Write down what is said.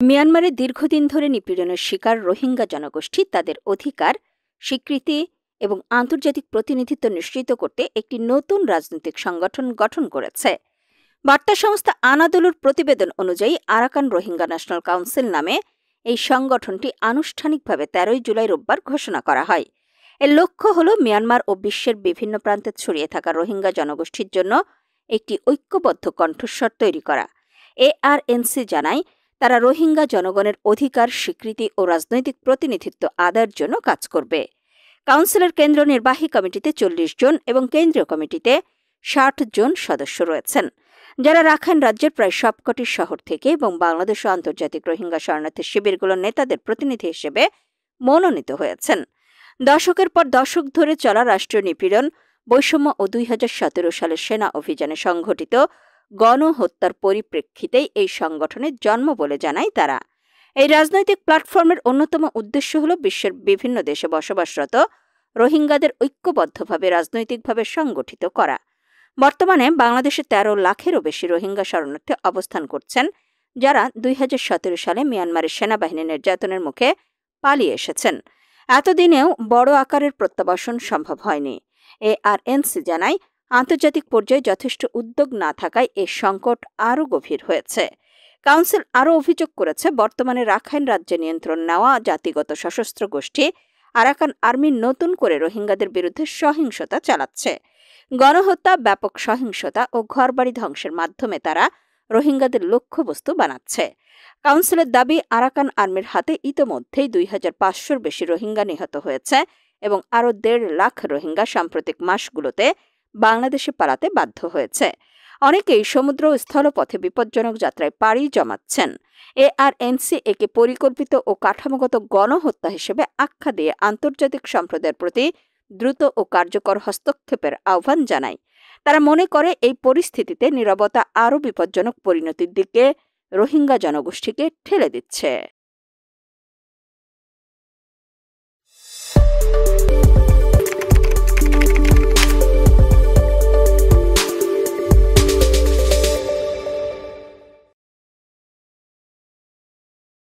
মিয়ানমারে দীর্ঘদিন ধরে নিপীড়নের শিকার রোহিঙ্গা জনগোষ্ঠী তাদের অধিকার, স্বীকৃতি এবং আন্তর্জাতিক প্রতিনিধিত্ব নিশ্চিত করতে একটি নতুন রাজনৈতিক সংগঠন গঠন করেছে। বার্তা সংস্থা আনাদোলুর প্রতিবেদন অনুযায়ী আরাকান রোহিঙ্গা ন্যাশনাল কাউন্সিল নামে এই সংগঠনটি আনুষ্ঠানিকভাবে 13 জুলাই রোববার ঘোষণা করা হয়। এর লক্ষ্য হল মিয়ানমার ও বিশ্বের বিভিন্ন প্রান্তে ছড়িয়ে থাকা রোহিঙ্গা জনগোষ্ঠীর জন্য একটি ঐক্যবদ্ধ কণ্ঠস্বর তৈরি করা। ARNC জানায়, তারা রোহিঙ্গা জনগণের অধিকার, স্বীকৃতি ও রাজনৈতিক প্রতিনিধিত্ব আদায়ের জন্য কাজ করবে। কাউন্সিলের কেন্দ্র নির্বাহী কমিটিতে 40 জন এবং কেন্দ্রীয় কমিটিতে 60 জন সদস্য রয়েছেন, যারা রাখাইন রাজ্যের প্রায় সবকটি শহর থেকে এবং বাংলাদেশ ও আন্তর্জাতিক রোহিঙ্গা শরণার্থী শিবিরগুলোর নেতাদের প্রতিনিধি হিসেবে মনোনীত হয়েছেন। দশকের পর দশক ধরে চলা রাষ্ট্রীয় নিপীড়ন, বৈষম্য ও 2017 সালের সেনা অভিযানে সংঘটিত গণহত্যার পরিপ্রেক্ষিতেই এই সংগঠনের জন্ম বলে জানায় তারা। এই রাজনৈতিক প্ল্যাটফর্মের অন্যতম উদ্দেশ্য হল বিশ্বের বিভিন্ন দেশে বসবাসরত রোহিঙ্গাদের ঐক্যবদ্ধভাবে রাজনৈতিকভাবে সংগঠিত করা। বর্তমানে বাংলাদেশে 13 লাখেরও বেশি রোহিঙ্গা শরণার্থী অবস্থান করছেন, যারা 2017 সালে মিয়ানমারের সেনাবাহিনীর নির্যাতনের মুখে পালিয়ে এসেছেন। এতদিনেও বড় আকারের প্রত্যাবাসন সম্ভব হয়নি। ARNC জানায়, আন্তর্জাতিক পর্যায়ে যথেষ্ট উদ্যোগ না থাকায় এ সংকট আরও গভীর হয়েছে। কাউন্সিল আরও অভিযোগ করেছে, বর্তমানে রাখাইন রাজ্যে নিয়ন্ত্রণ নেওয়া জাতিগত সশস্ত্র গোষ্ঠী আরাকান আর্মি নতুন করে রোহিঙ্গাদের বিরুদ্ধে সহিংসতা চালাচ্ছে। গণহত্যা, ব্যাপক সহিংসতা ও ঘরবাড়ি ধ্বংসের মাধ্যমে তারা রোহিঙ্গাদের লক্ষ্যবস্তু বানাচ্ছে। কাউন্সিলের দাবি, আরাকান আর্মির হাতে ইতোমধ্যেই 2500-র বেশি রোহিঙ্গা নিহত হয়েছে এবং আরও 1.5 লাখ রোহিঙ্গা সাম্প্রতিক মাসগুলোতে বাংলাদেশে পালাতে বাধ্য হয়েছে। অনেকেই সমুদ্র ও স্থলপথে বিপজ্জনক যাত্রায় পাড়ি জমাচ্ছেন। ARNC একে পরিকল্পিত ও কাঠামোগত গণহত্যা হিসেবে আখ্যা দিয়ে আন্তর্জাতিক সম্প্রদায়ের প্রতি দ্রুত ও কার্যকর হস্তক্ষেপের আহ্বান জানায়। তারা মনে করে, এই পরিস্থিতিতে নীরবতা আরও বিপজ্জনক পরিণতির দিকে রোহিঙ্গা জনগোষ্ঠীকে ঠেলে দিচ্ছে।